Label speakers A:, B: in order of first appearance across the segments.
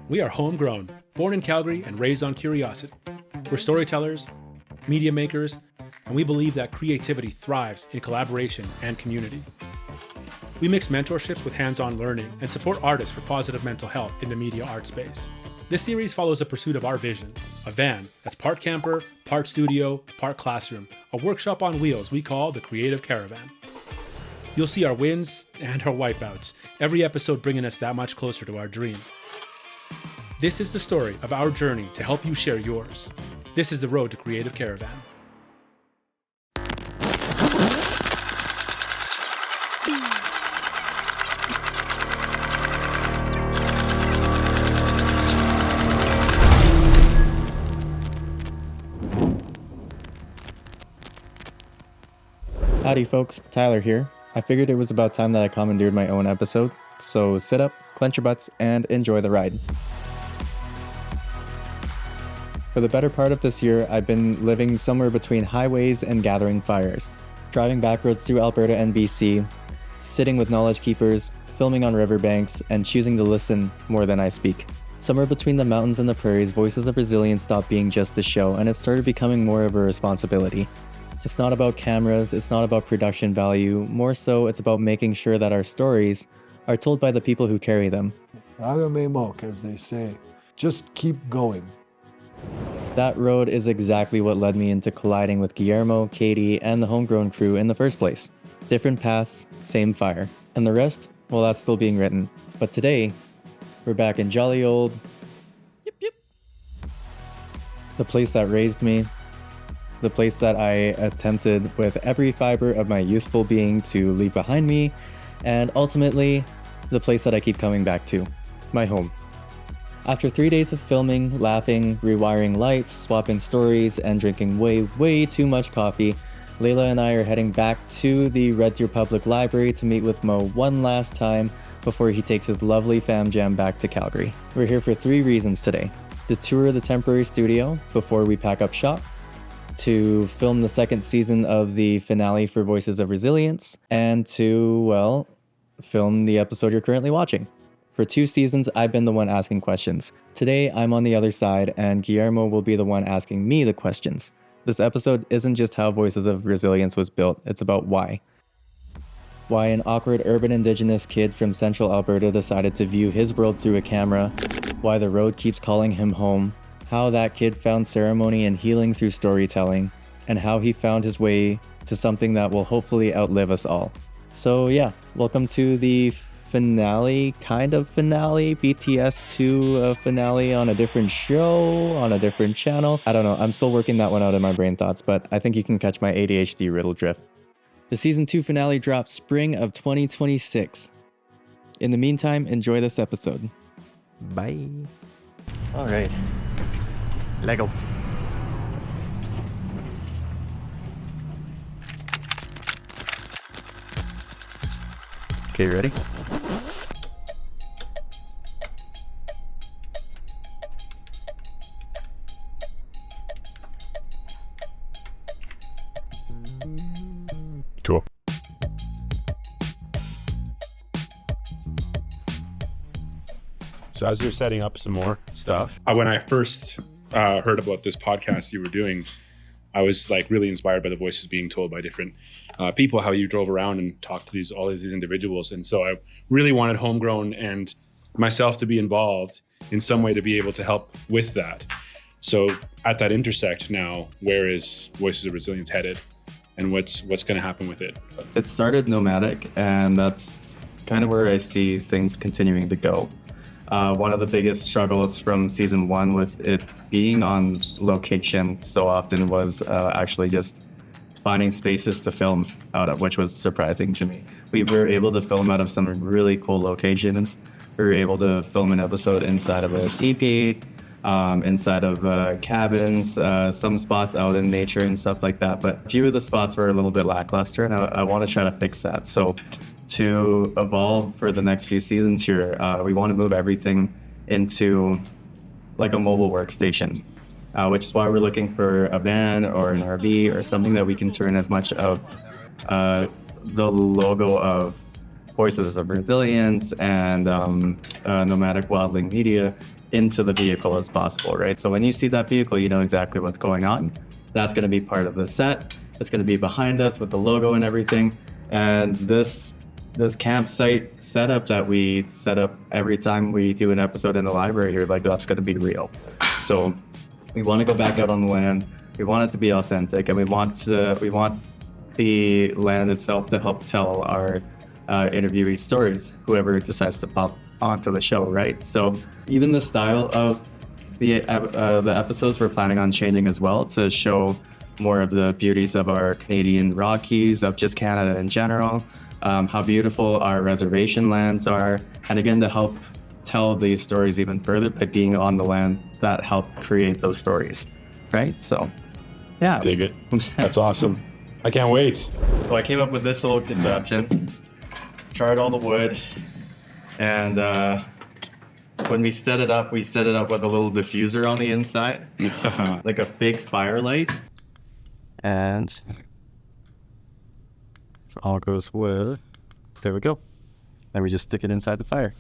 A: We are Homegrown, born in Calgary and raised on curiosity. We're storytellers, media makers, and we believe that creativity thrives in collaboration and community. We mix mentorships with hands-on learning and support artists for positive mental health in the media art space. This series follows the pursuit of our vision, a van that's part camper, part studio, part classroom, a workshop on wheels we call the Creative Caravan. You'll see our wins and our wipeouts, every episode bringing us that much closer to our dream. This is the story of our journey to help you share yours. This is the road to Creative Caravan.
B: Howdy folks, Tyler here. I figured it was about time that I commandeered my own episode, so sit up, clench your butts, and enjoy the ride. For the better part of this year, I've been living somewhere between highways and gathering fires, driving backroads through Alberta and BC, sitting with knowledge keepers, filming on riverbanks, and choosing to listen more than I speak. Somewhere between the mountains and the prairies, Voices of Resilience stopped being just a show, and it started becoming more of a responsibility. It's not about cameras, it's not about production value, more so it's about making sure that our stories are told by the people who carry them.
C: Agamemok, as they say. Just keep going.
B: That road is exactly what led me into colliding with Guillermo, Katie, and the Homegrown crew in the first place. Different paths, same fire. And the rest, well, that's still being written. But today, we're back in jolly old... Yep. The place that raised me. The place that I attempted with every fiber of my youthful being to leave behind me. And ultimately, the place that I keep coming back to. My home. After 3 days of filming, laughing, rewiring lights, swapping stories, and drinking way too much coffee, Layla and I are heading back to the Red Deer Public Library to meet with Mo one last time before he takes his lovely fam jam back to Calgary. We're here for 3 reasons today. To tour the temporary studio before we pack up shop, to film the 2nd season of the finale for Voices of Resilience, and to, well, film the episode you're currently watching. For 2 seasons, I've been the one asking questions. Today, I'm on the other side, and Guillermo will be the one asking me the questions. This episode isn't just how Voices of Resilience was built, it's about why. Why an awkward urban indigenous kid from central Alberta decided to view his world through a camera, why the road keeps calling him home, how that kid found ceremony and healing through storytelling, and how he found his way to something that will hopefully outlive us all. So yeah, welcome to the finale, BTS 2 finale on a different show, on a different channel. I don't know, I'm still working that one out in my brain thoughts, but I think you can catch my ADHD riddle drift. The season 2 finale drops spring of 2026. In the meantime, enjoy this episode. Bye.
D: All right, Lego. Okay, ready?
A: Cool. So as you're setting up some more stuff, when I first heard about this podcast you were doing, I was like really inspired by the voices being told by different people, how you drove around and talked to all these individuals. And so I really wanted Homegrown and myself to be involved in some way to be able to help with that. So at that intersect now, where is Voices of Resilience headed and what's going to happen with it?
B: It started nomadic, and that's kind of where I see things continuing to go. One of the biggest struggles from season 1 with it being on location so often was actually just finding spaces to film out of, which was surprising to me. We were able to film out of some really cool locations. We were able to film an episode inside of a teepee, inside of cabins, some spots out in nature and stuff like that. But a few of the spots were a little bit lackluster, and I want to try to fix that. So to evolve for the next few seasons here, we want to move everything into like a mobile workstation, which is why we're looking for a van or an RV or something that we can turn as much of the logo of Voices of Resilience and Nomadic Wildling Media into the vehicle as possible, right? So when you see that vehicle, you know exactly what's going on. That's going to be part of the set. It's going to be behind us with the logo and everything. And this campsite setup that we set up every time we do an episode in the library here, like that's going to be real. So we want to go back out on the land. We want it to be authentic, and we want the land itself to help tell our interviewee stories, whoever decides to pop onto the show, right? So even the style of the episodes we're planning on changing as well to show more of the beauties of our Canadian Rockies, of just Canada in general, how beautiful our reservation lands are, and again to help tell these stories even further by being on the land that helped create those stories, right? So yeah.
A: Dig it. That's awesome. I can't wait.
B: So I came up with this little contraption, charred all the wood, and when we set it up with a little diffuser on the inside, like a big firelight. And if all goes well, there we go. Then we just stick it inside the fire.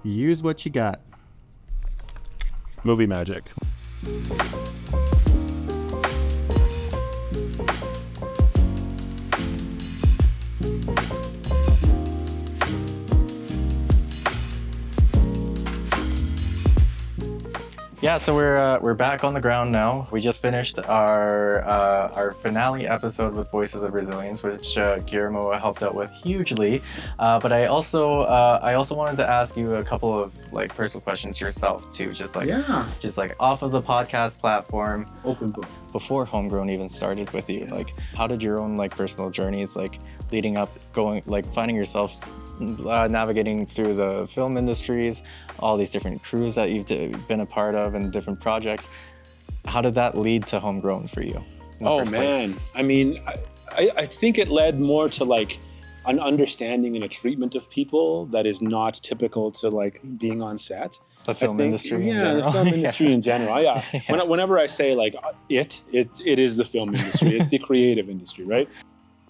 B: Use what you got.
A: Movie magic.
B: Yeah, so we're back on the ground now. We just finished our finale episode with Voices of Resilience, which Guillermo helped out with hugely. But I also wanted to ask you a couple of like personal questions yourself too, just like off of the podcast platform.
A: Open book.
B: Before Homegrown even started with you, like how did your own like personal journeys like leading up, going like finding yourself navigating through the film industries, all these different crews that you've been a part of and different projects. How did that lead to Homegrown for you?
A: Oh man, I mean, I think it led more to like an understanding and a treatment of people that is not typical to like being on set.
B: The film industry in general.
A: The film industry in general. Yeah. Whenever I say like it is the film industry. It's the creative industry, right?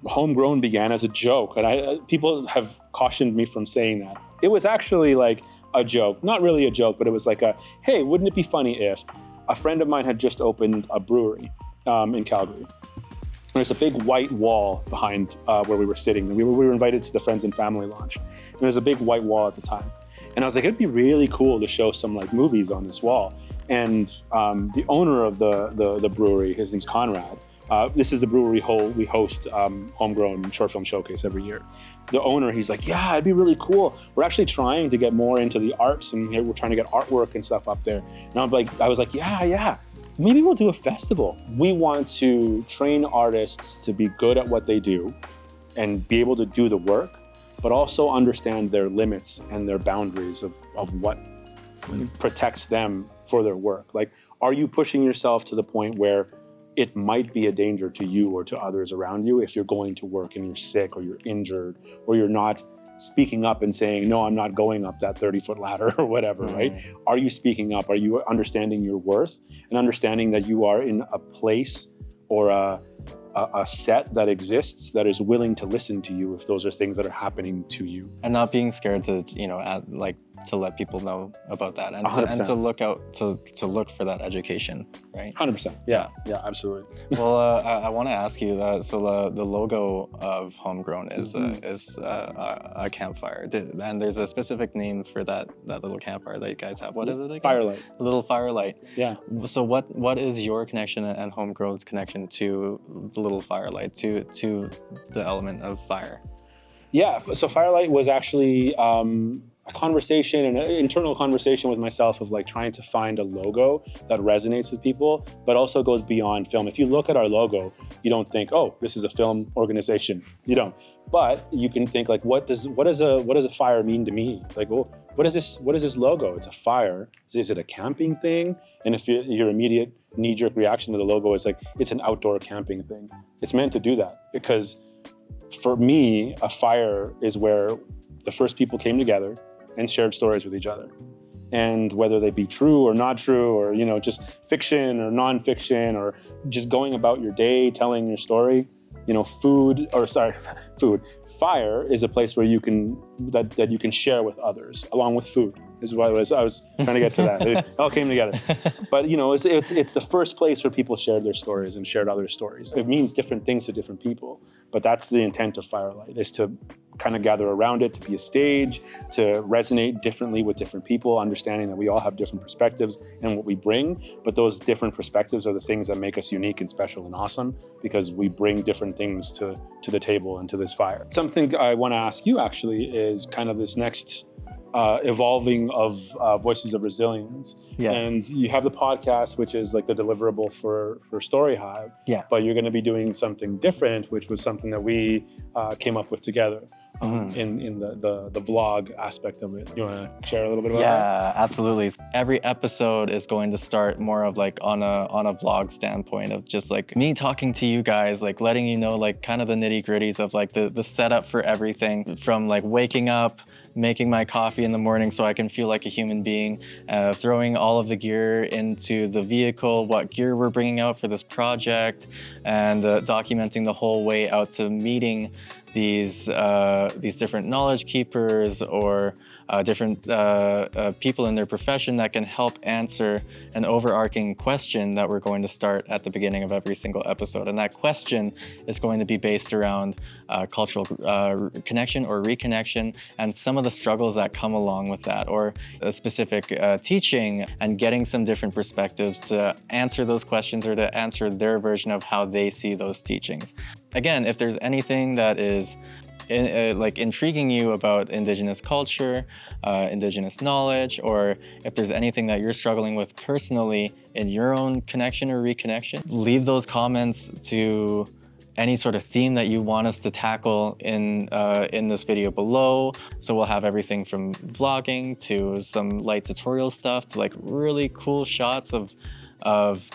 A: Homegrown began as a joke, and people have cautioned me from saying that. It was actually like a joke, not really a joke, but it was like hey, wouldn't it be funny if a friend of mine had just opened a brewery in Calgary. There's a big white wall behind where we were sitting. We were invited to the friends and family launch. And there's a big white wall at the time. And I was like, it'd be really cool to show some like movies on this wall. And the owner of the brewery, his name's Conrad. This is the brewery we host Homegrown Short Film Showcase every year. The owner, he's like, yeah, it'd be really cool. We're actually trying to get more into the arts, and we're trying to get artwork and stuff up there. And I was like, yeah, maybe we'll do a festival. We want to train artists to be good at what they do and be able to do the work, but also understand their limits and their boundaries of what protects them for their work. Like, are you pushing yourself to the point where it might be a danger to you or to others around you if you're going to work and you're sick or you're injured or you're not speaking up and saying, no, I'm not going up that 30-foot ladder or whatever, right? Are you speaking up? Are you understanding your worth and understanding that you are in a place or a set that exists that is willing to listen to you if those are things that are happening to you? And not being scared to, to let people know about that and to look out, to look for that education, right? 100%. Yeah, absolutely. Well, I want to ask you that. So the logo of Homegrown is a campfire, and there's a specific name for that little campfire that you guys have. What is it again? Firelight. A little firelight. Yeah. So what is your connection and Homegrown's connection to the little firelight, to the element of fire? Yeah. So firelight was actually a conversation, an internal conversation with myself of like trying to find a logo that resonates with people, but also goes beyond film. If you look at our logo, you don't think, oh, this is a film organization. You don't. But you can think like, what does a fire mean to me? Like, well, what is this logo? It's a fire. Is it a camping thing? And if your immediate knee-jerk reaction to the logo is like, it's an outdoor camping thing. It's meant to do that because for me, a fire is where the first people came together and shared stories with each other. And whether they be true or not true, or just fiction or nonfiction, or just going about your day, telling your story, Fire is a place where you can that you can share with others, along with food. Is what I was trying to get to that. It all came together. But it's the first place where people shared their stories and shared other stories. It means different things to different people, but that's the intent of Firelight, is to kind of gather around it, to be a stage, to resonate differently with different people, understanding that we all have different perspectives and what we bring, but those different perspectives are the things that make us unique and special and awesome, because we bring different things to the table and to this fire. Something I want to ask you actually is kind of this next evolving of Voices of Resilience.
B: Yeah.
A: And you have the podcast, which is like the deliverable for Story Hive.
B: Yeah.
A: But you're going to be doing something different, which was something that we came up with together in the vlog aspect of it. You want to share a little bit about that?
B: Yeah, absolutely. Every episode is going to start more of like on a vlog standpoint of just like me talking to you guys, like letting you know like kind of the nitty gritties of like the setup for everything, from like waking up, making my coffee in the morning so I can feel like a human being, throwing all of the gear into the vehicle, what gear we're bringing out for this project, and documenting the whole way out to meeting these different knowledge keepers or different people in their profession that can help answer an overarching question that we're going to start at the beginning of every single episode. And that question is going to be based around cultural connection or reconnection and some of the struggles that come along with that, or a specific teaching, and getting some different perspectives to answer those questions or to answer their version of how they see those teachings. Again, if there's anything that is like intriguing you about Indigenous culture, Indigenous knowledge, or if there's anything that you're struggling with personally in your own connection or reconnection, leave those comments to any sort of theme that you want us to tackle in this video below. So we'll have everything from vlogging to some light tutorial stuff to like really cool shots of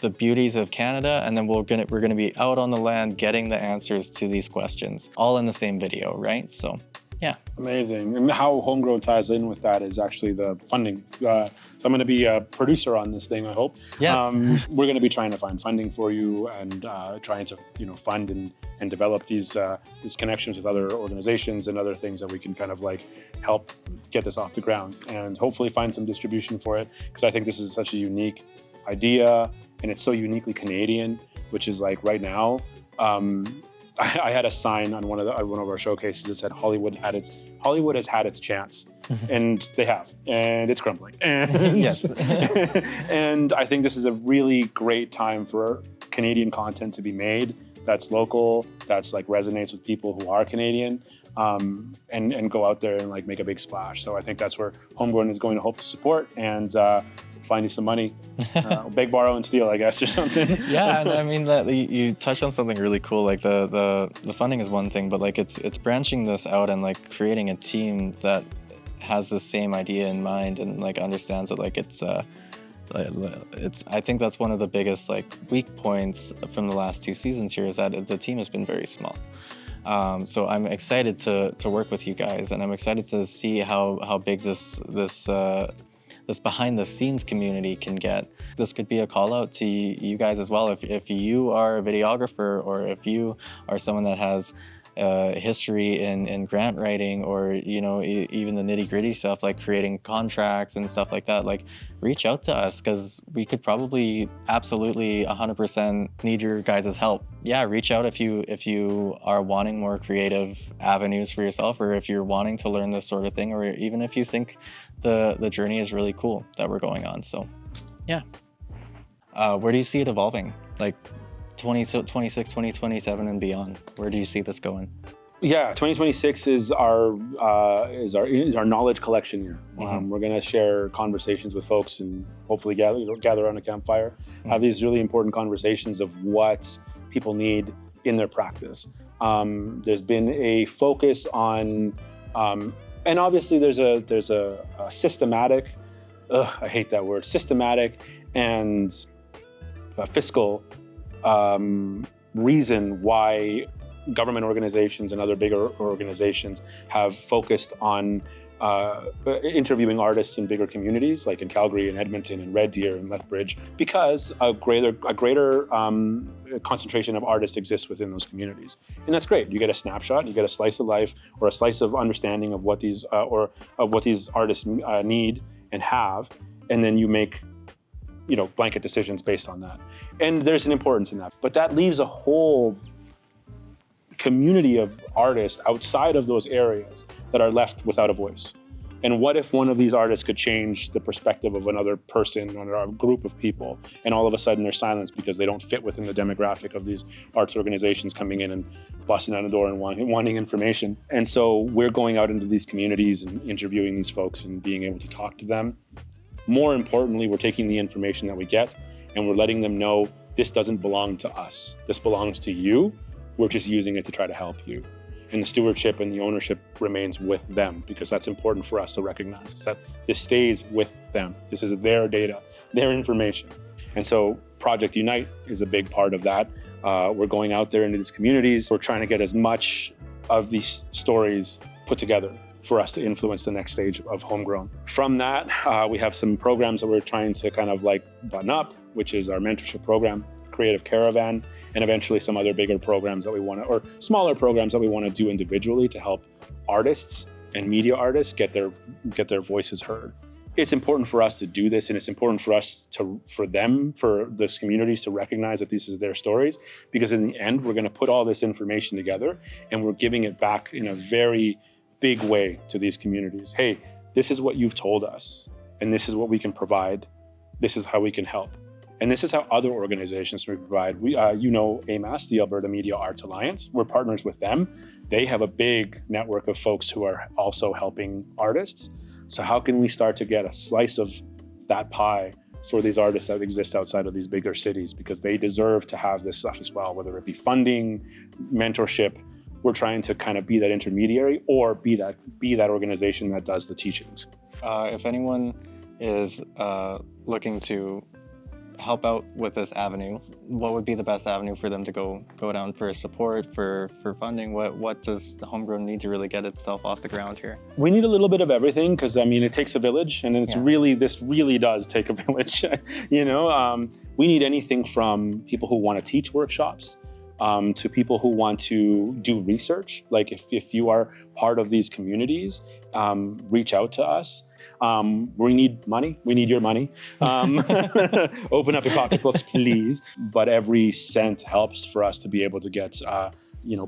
B: the beauties of Canada, and then we're gonna be out on the land getting the answers to these questions, all in the same video, right? So, yeah.
A: Amazing. And how Homegrown ties in with that is actually the funding. So I'm going to be a producer on this thing, I hope.
B: Yes.
A: We're going to be trying to find funding for you and trying to fund and develop these connections with other organizations and other things that we can kind of like help get this off the ground, and hopefully find some distribution for it, because I think this is such a unique idea and it's so uniquely Canadian, which is like right now. I had a sign on one of our showcases that said Hollywood has had its chance, and they have, and it's crumbling. And,
B: Yes.
A: And I think this is a really great time for Canadian content to be made that's local, that's like resonates with people who are Canadian, and go out there and like make a big splash. So I think that's where Homegrown is going to hope to support and find you some money, beg, borrow, and steal, I guess, or something.
B: Yeah, and I mean that you touched on something really cool. Like the funding is one thing, but like it's branching this out and like creating a team that has the same idea in mind and like understands that like it's I think that's one of the biggest like weak points from the last 2 seasons here, is that the team has been very small. So I'm excited to work with you guys, and I'm excited to see how big this behind the scenes community can get. This could be a call out to you guys as well. If you are a videographer, or if you are someone that has history in grant writing, or even the nitty gritty stuff like creating contracts and stuff like that, like reach out to us, because we could probably absolutely 100% need your guys' help. Yeah, reach out if you are wanting more creative avenues for yourself, or if you're wanting to learn this sort of thing, or even if you think the journey is really cool that we're going on. So yeah. Where do you see it evolving? Like 2026, 2027 and beyond? Where do you see this going?
A: Yeah, 2026 is our knowledge collection year. We're going to share conversations with folks and hopefully gather around a campfire, have these really important conversations of what people need in their practice. There's been a focus on, and obviously there's a systematic, I hate that word, systematic and fiscal reason why government organizations and other bigger organizations have focused on interviewing artists in bigger communities, like in Calgary and Edmonton and Red Deer and Lethbridge, because a greater concentration of artists exists within those communities. And that's great. You get a snapshot, you get a slice of life or a slice of understanding of what these artists need and have, and then you make blanket decisions based on that. And there's an importance in that. But that leaves a whole community of artists outside of those areas that are left without a voice. And what if one of these artists could change the perspective of another person or a group of people, and all of a sudden they're silenced because they don't fit within the demographic of these arts organizations coming in and busting down the door and wanting information. And so we're going out into these communities and interviewing these folks and being able to talk to them. More importantly, we're taking the information that we get and we're letting them know this doesn't belong to us. This belongs to you. We're just using it to try to help you. And the stewardship and the ownership remains with them, because that's important for us to recognize, is that this stays with them. This is their data, their information. And so Project Unite is a big part of that. We're going out there into these communities. We're trying to get as much of these stories put together for us to influence the next stage of Homegrown. From that, we have some programs that we're trying to kind of like button up, which is our mentorship program, Creative Caravan, and eventually some other bigger programs that we want to, or smaller programs that we want to do individually to help artists and media artists get their voices heard. It's important for us to do this, and it's important for us for those communities to recognize that these are their stories, because in the end, we're going to put all this information together and we're giving it back in a very big way to these communities. Hey, this is what you've told us, and this is what we can provide. This is how we can help. And this is how other organizations we provide. AMAS, the Alberta Media Arts Alliance, we're partners with them. They have a big network of folks who are also helping artists. So how can we start to get a slice of that pie for these artists that exist outside of these bigger cities? Because they deserve to have this stuff as well, whether it be funding, mentorship. We're trying to kind of be that intermediary, or be that organization that does the teachings.
B: If anyone is looking to help out with this avenue, what would be the best avenue for them to go down for support, for funding? What does the Homegrown need to really get itself off the ground here?
A: We need a little bit of everything, because it takes a village, and this really does take a village. We need anything from people who want to teach workshops to people who want to do research. Like if you are part of these communities, reach out to us. We need money. We need your money. Open up your pocketbooks, please. But every cent helps for us to be able to get,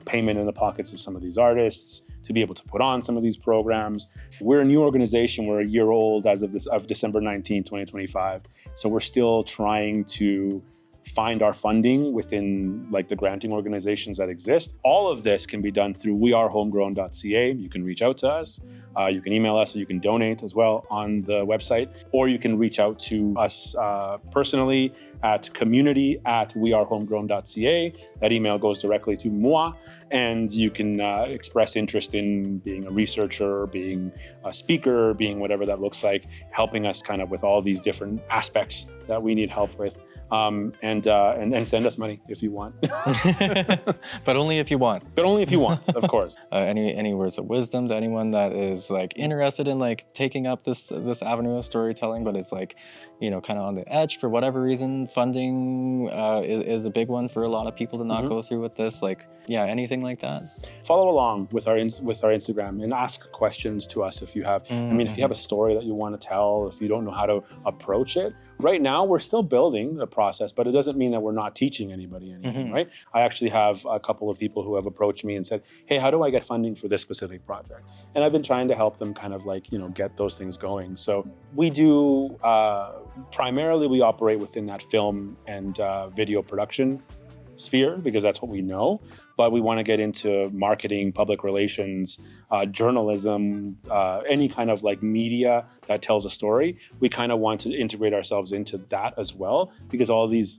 A: payment in the pockets of some of these artists, to be able to put on some of these programs. We're a new organization. We're a year old as of December 19, 2025. So we're still trying to find our funding within the granting organizations that exist. All of this can be done through wearehomegrown.ca. You can reach out to us. You can email us, or you can donate as well on the website, or you can reach out to us personally at community@wearehomegrown.ca. That email goes directly to moi, and you can express interest in being a researcher, being a speaker, being whatever that looks like, helping us kind of with all these different aspects that we need help with. And send us money if you want.
B: But only if you want.
A: But only if you want, of course.
B: Any words of wisdom to anyone that is interested in taking up this avenue of storytelling, but it's kind of on the edge for whatever reason? Funding is a big one for a lot of people to not go through with this. Anything like that?
A: Follow along with our Instagram and ask questions to us if you have. If you have a story that you want to tell, if you don't know how to approach it. Right now, we're still building the process, but it doesn't mean that we're not teaching anybody anything, right? I actually have a couple of people who have approached me and said, hey, how do I get funding for this specific project? And I've been trying to help them kind of get those things going. So we do, primarily we operate within that film and video production sphere, because that's what we know. But we want to get into marketing, public relations, journalism, any kind of media that tells a story. We kind of want to integrate ourselves into that as well, because all these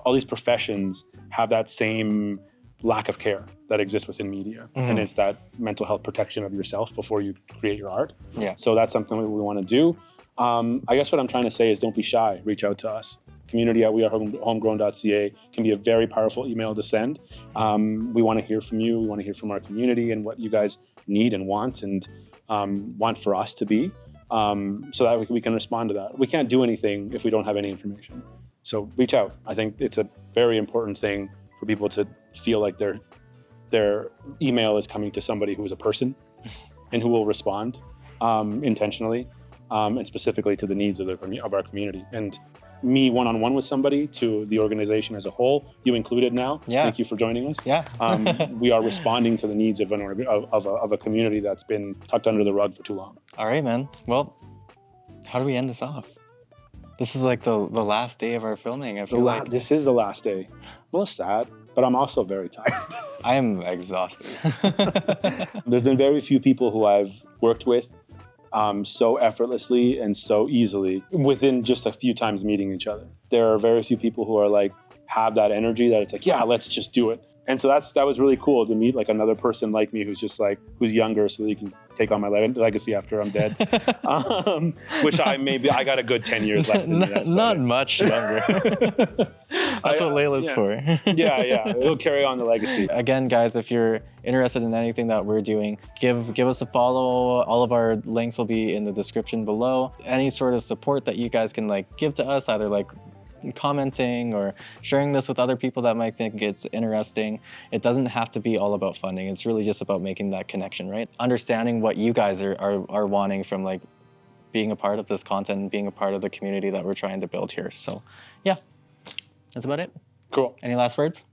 A: all these professions have that same lack of care that exists within media. And it's that mental health protection of yourself before you create your art. Yeah. So that's something we want to do. I guess what I'm trying to say is don't be shy. Reach out to us. community@wearehomegrown.ca can be a very powerful email to send. We want to hear from you. We want to hear from our community and what you guys need and want want for us to be, so that we can respond to that. We can't do anything if we don't have any information. So reach out. I think it's a very important thing for people to feel like their email is coming to somebody who is a person and who will respond intentionally and specifically to the needs of our community. And me one-on-one with somebody to the organization as a whole, you included now.
B: Yeah.
A: Thank you for joining us.
B: Yeah.
A: We are responding to the needs of a community that's been tucked under the rug for too long.
B: All right, man. Well, how do we end this off? This is like the last day of our filming. I feel like
A: This is the last day. I'm a little sad, but I'm also very tired.
B: I am exhausted.
A: There's been very few people who I've worked with so effortlessly and so easily within just a few times meeting each other. There are very few people who are like, have that energy that it's like, yeah, let's just do it. And so that was really cool to meet like another person like me who's just like, who's younger so that you can take on my legacy after I'm dead. Which I got a good 10 years left in me. That's
B: Not much younger. That's what Layla's for.
A: yeah, it'll carry on the legacy.
B: Again, guys, if you're interested in anything that we're doing, give us a follow. All of our links will be in the description below. Any sort of support that you guys can like give to us, either like commenting or sharing this with other people that might think it's interesting. It doesn't have to be all about funding. It's really just about making that connection, right? Understanding what you guys are wanting from like being a part of this content and being a part of the community that we're trying to build here. So yeah, that's about it.
A: Cool.
B: Any last words?